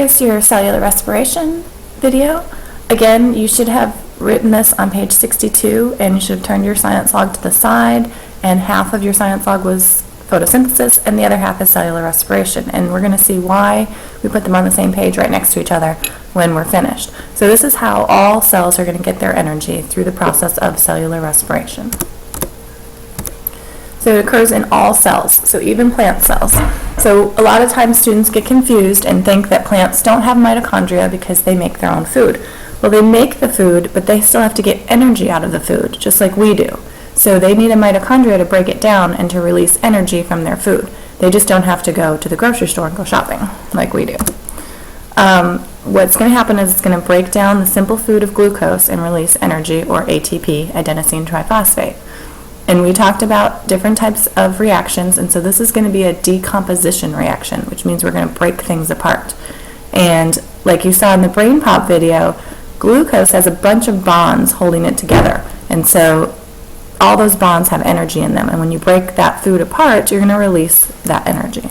is your cellular respiration video. Again, you should have written this on page 62, and you should have turned your science log to the side, and half of your science log was photosynthesis, and the other half is cellular respiration. And we're going to see why we put them on the same page right next to each other when we're finished. So this is how all cells are going to get their energy, through the process of cellular respiration. So it occurs in all cells, so even plant cells. So a lot of times students get confused and think that plants don't have mitochondria because they make their own food. Well, they make the food, but they still have to get energy out of the food, just like we do. So they need a mitochondria to break it down and to release energy from their food. They just don't have to go to the grocery store and go shopping like we do. What's going to happen is it's going to break down the simple food of glucose and release energy, or ATP, adenosine triphosphate. And we talked about different types of reactions, and so this is going to be a decomposition reaction, which means we're going to break things apart. And like you saw in the brain pop video, glucose has a bunch of bonds holding it together. And so all those bonds have energy in them, and when you break that food apart, you're going to release that energy.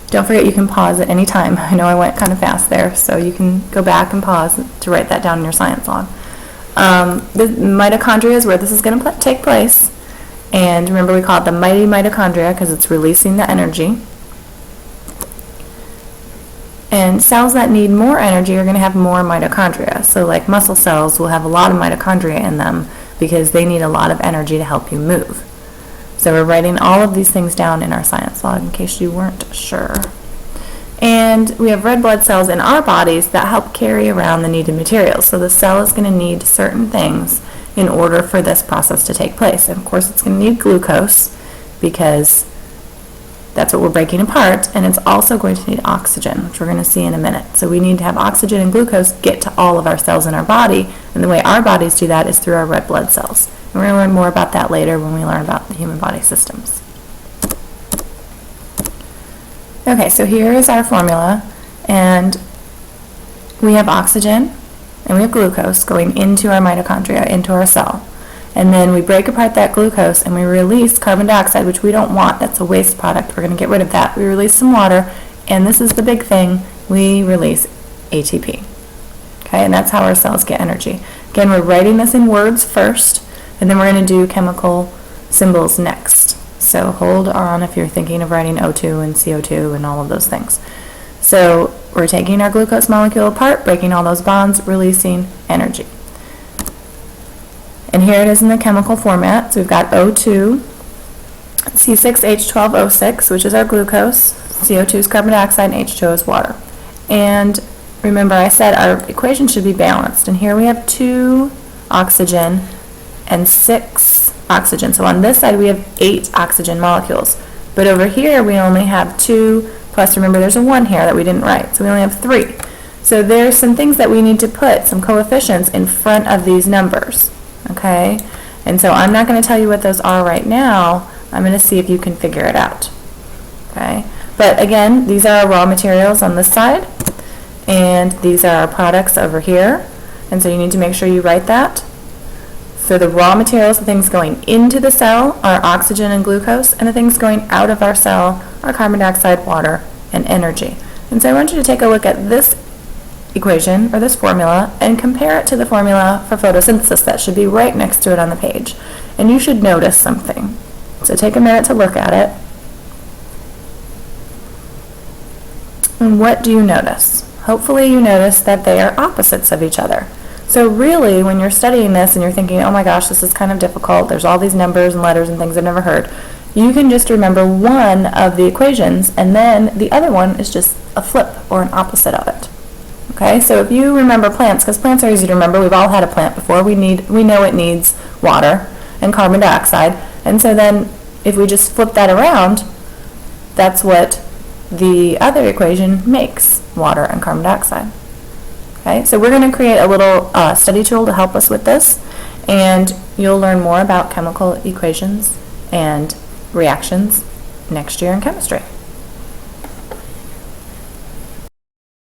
Don't forget, you can pause at any time. I know I went kind of fast there, so you can go back and pause to write that down in your science log. The mitochondria is where this is going to take place, and remember, we call it the mighty mitochondria because it's releasing the energy. And cells that need more energy are going to have more mitochondria. So like muscle cells will have a lot of mitochondria in them because they need a lot of energy to help you move. So we're writing all of these things down in our science log in case you weren't sure. And we have red blood cells in our bodies that help carry around the needed materials. So the cell is going to need certain things in order for this process to take place. And of course, it's going to need glucose because that's what we're breaking apart, and it's also going to need oxygen, which we're going to see in a minute. So we need to have oxygen and glucose get to all of our cells in our body, and the way our bodies do that is through our red blood cells. And we're going to learn more about that later when we learn about the human body systems. Okay, so here is our formula, and we have oxygen and we have glucose going into our mitochondria, into our cell. And then we break apart that glucose and we release carbon dioxide, which we don't want. That's a waste product. We're going to get rid of that. We release some water, and this is the big thing. We release ATP. Okay, and that's how our cells get energy. Again, we're writing this in words first, and then we're going to do chemical symbols next. So hold on if you're thinking of writing O2 and CO2 and all of those things. So we're taking our glucose molecule apart, breaking all those bonds, releasing energy. And here it is in the chemical format. So we've got O2, C6H12O6, which is our glucose, CO2 is carbon dioxide, and H2O is water. And remember, I said our equation should be balanced. And here we have 2 oxygen and 6 oxygen. So on this side we have 8 oxygen molecules. But over here we only have 2, plus remember there's a 1 here that we didn't write. So we only have 3. So there's some things that we need to put, some coefficients, in front of these numbers. Okay, and so I'm not going to tell you what those are right now. I'm going to see if you can figure it out. Okay, but again, these are our raw materials on this side, and these are our products over here, and so you need to make sure you write that. So the raw materials, the things going into the cell, are oxygen and glucose, and the things going out of our cell are carbon dioxide, water, and energy. And so I want you to take a look at this equation, or this formula, and compare it to the formula for photosynthesis that should be right next to it on the page. And you should notice something. So take a minute to look at it. And what do you notice? Hopefully you notice that they are opposites of each other. So really, when you're studying this and you're thinking, oh my gosh, this is kind of difficult, there's all these numbers and letters and things I've never heard, you can just remember one of the equations, and then the other one is just a flip or an opposite of it. Okay, so if you remember plants, because plants are easy to remember, we've all had a plant before, we know it needs water and carbon dioxide, and so then if we just flip that around, that's what the other equation makes, water and carbon dioxide. Okay, so we're going to create a little study tool to help us with this, and you'll learn more about chemical equations and reactions next year in chemistry.